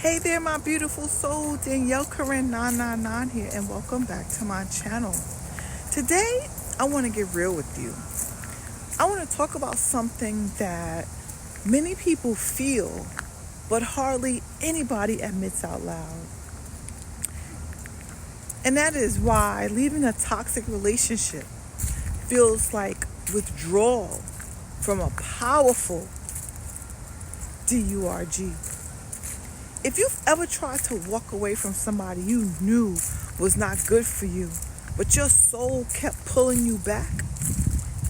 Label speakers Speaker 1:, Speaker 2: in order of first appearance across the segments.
Speaker 1: Hey there, my beautiful soul. Danielle Corinne 999 here, and welcome back to my channel. Today, I want to get real with you. I want to talk about something that many people feel, but hardly anybody admits out loud. And that is why leaving a toxic relationship feels like withdrawal from a powerful DURG. If you've ever tried to walk away from somebody you knew was not good for you, but your soul kept pulling you back,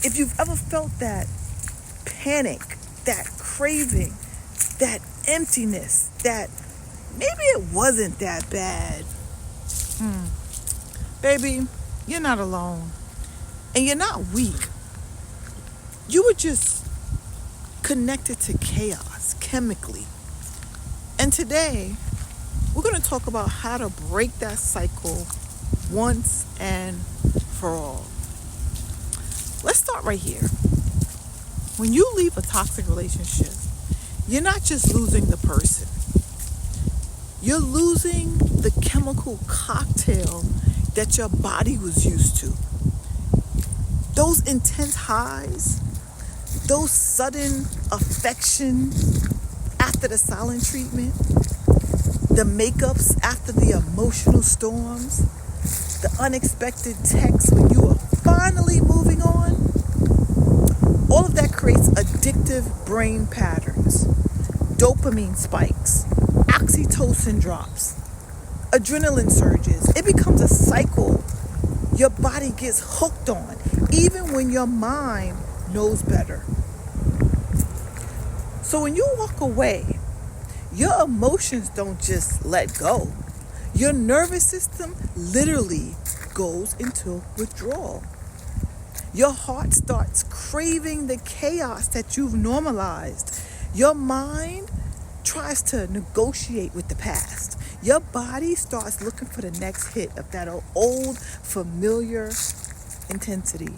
Speaker 1: if you've ever felt that panic, that craving, that emptiness, that maybe it wasn't that bad, baby, you're not alone. And you're not weak. You were just connected to chaos chemically. And today, we're going to talk about how to break that cycle once and for all. Let's start right here. When you leave a toxic relationship, you're not just losing the person. You're losing the chemical cocktail that your body was used to. Those intense highs, those sudden affection after the silent treatment, the makeups after the emotional storms, the unexpected texts when you are finally moving on, all of that creates addictive brain patterns, dopamine spikes, oxytocin drops, adrenaline surges. It becomes a cycle your body gets hooked on, even when your mind knows better. So when you walk away, your emotions don't just let go. Your nervous system literally goes into withdrawal. Your heart starts craving the chaos that you've normalized. Your mind tries to negotiate with the past. Your body starts looking for the next hit of that old familiar intensity.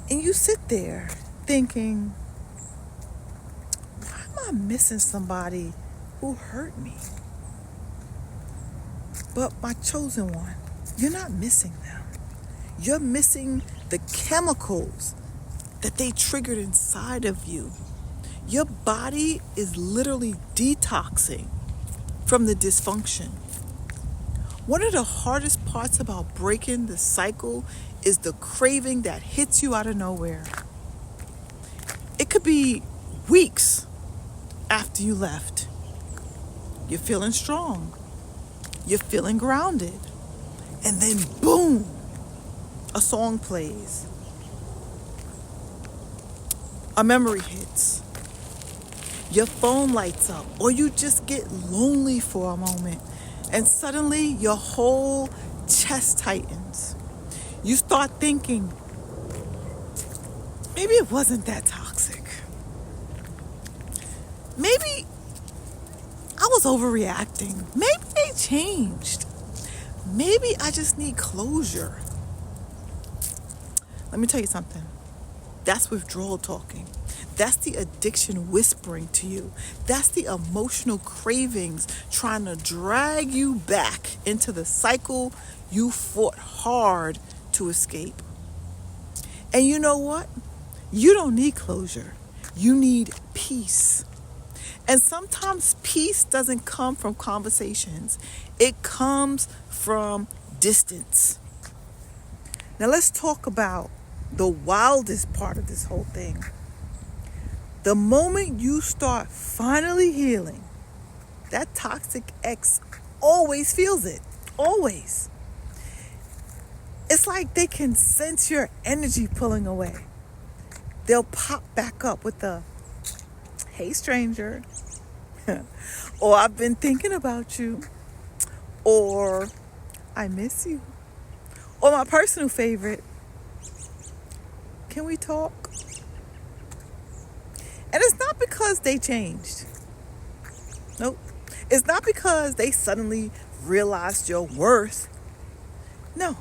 Speaker 1: And you sit there thinking, I'm missing somebody who hurt me. But my chosen one, you're not missing them. You're missing the chemicals that they triggered inside of you. Your body is literally detoxing from the dysfunction. One of the hardest parts about breaking the cycle is the craving that hits you out of nowhere. It could be weeks after you left. You're feeling strong. You're feeling grounded. And then boom, a song plays. A memory hits. Your phone lights up, or you just get lonely for a moment, and suddenly your whole chest tightens. You start thinking, maybe it wasn't that toxic. Maybe I was overreacting. Maybe they changed. Maybe I just need closure. Let me tell you something. That's withdrawal talking. That's the addiction whispering to you. That's the emotional cravings trying to drag you back into the cycle you fought hard to escape. And you know what? You don't need closure. You need peace. And sometimes peace doesn't come from conversations. It comes from distance. Now let's talk about the wildest part of this whole thing. The moment you start finally healing, that toxic ex always feels it. Always. It's like they can sense your energy pulling away. They'll pop back up with a, "Hey, stranger," or "I've been thinking about you," or "I miss you," or my personal favorite, "Can we talk?" And it's not because they changed. Nope. It's not because they suddenly realized your worth. No.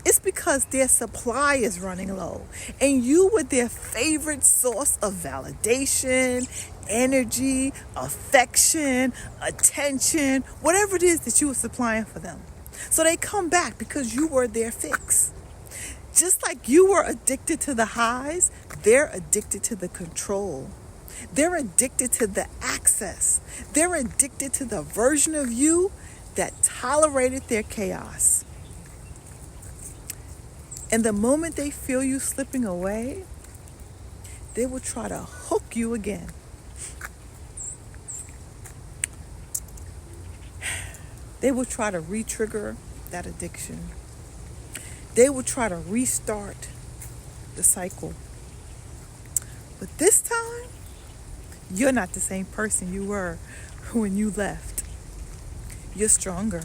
Speaker 1: It's because their supply is running low, and you were their favorite source of validation energy, affection, attention, whatever it is that you were supplying for them. So they come back because you were their fix. Just like you were addicted to the highs, they're addicted to the control. They're addicted to the access. They're addicted to the version of you that tolerated their chaos. And the moment they feel you slipping away, they will try to hook you again. They will try to re-trigger that addiction. They will try to restart the cycle. But this time, you're not the same person you were when you left. You're stronger.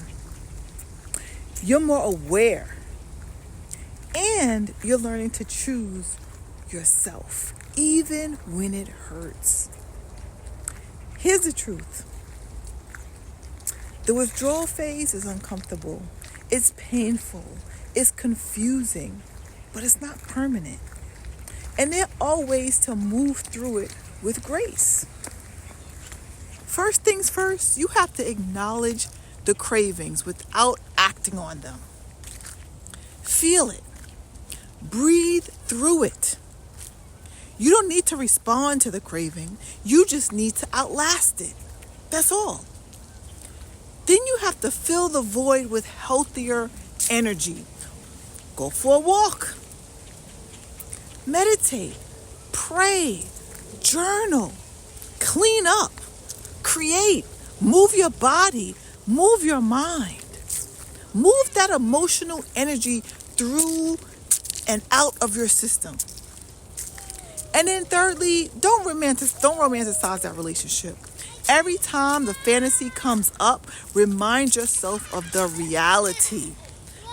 Speaker 1: You're more aware. And you're learning to choose yourself, even when it hurts. Here's the truth. The withdrawal phase is uncomfortable. It's painful. It's confusing. But it's not permanent. And there are ways to move through it with grace. First things first, you have to acknowledge the cravings without acting on them. Feel it. Breathe through it. You don't need to respond to the craving. You just need to outlast it. That's all. Then you have to fill the void with healthier energy. Go for a walk. Meditate. Pray. Journal. Clean up. Create. Move your body. Move your mind. Move that emotional energy through and out of your system. And then thirdly, don't romanticize that relationship. Every time the fantasy comes up, remind yourself of the reality.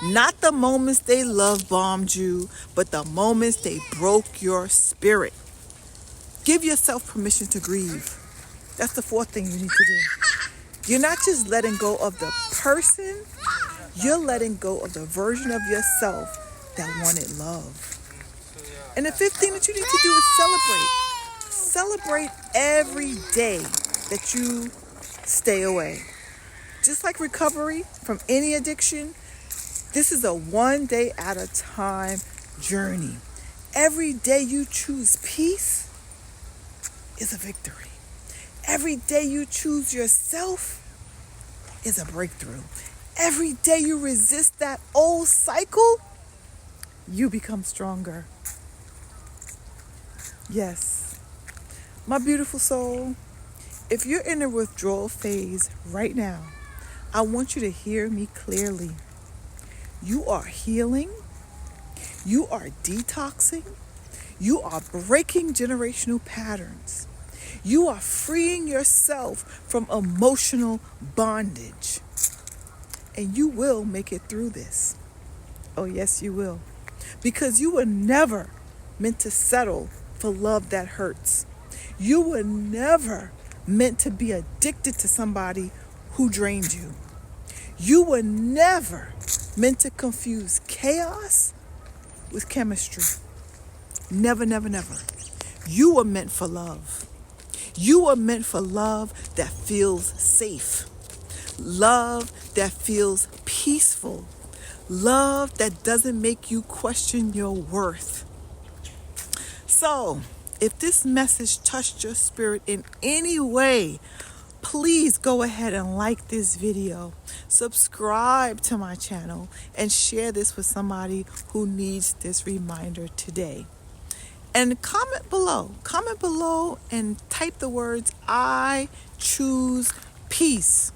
Speaker 1: Not the moments they love bombed you, but the moments they broke your spirit. Give yourself permission to grieve. That's the fourth thing you need to do. You're not just letting go of the person, you're letting go of the version of yourself that wanted love. And the fifth thing that you need to do is celebrate. Celebrate every day that you stay away. Just like recovery from any addiction, this is a one day at a time journey. Every day you choose peace is a victory. Every day you choose yourself is a breakthrough. Every day you resist that old cycle, you become stronger. Yes, my beautiful soul, if you're in a withdrawal phase right now, I want you to hear me clearly. You are healing. You are detoxing. You are breaking generational patterns. You are freeing yourself from emotional bondage. And you will make it through this. Oh, yes, you will. Because you were never meant to settle for love that hurts. You were never meant to be addicted to somebody who drained you. You were never meant to confuse chaos with chemistry. Never, never, never. You were meant for love. You were meant for love that feels safe. Love that feels peaceful. Love that doesn't make you question your worth. So, if this message touched your spirit in any way, please go ahead and like this video, subscribe to my channel, and share this with somebody who needs this reminder today. And comment below and type the words, I choose peace.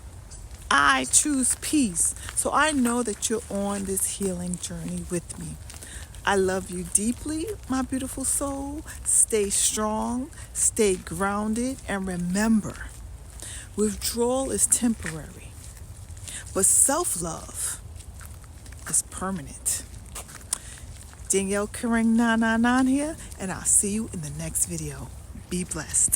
Speaker 1: I choose peace. So I know that you're on this healing journey with me. I love you deeply, my beautiful soul. Stay strong, stay grounded, and remember, withdrawal is temporary, but self-love is permanent. Danielle Kering 999 here, and I'll see you in the next video. Be blessed.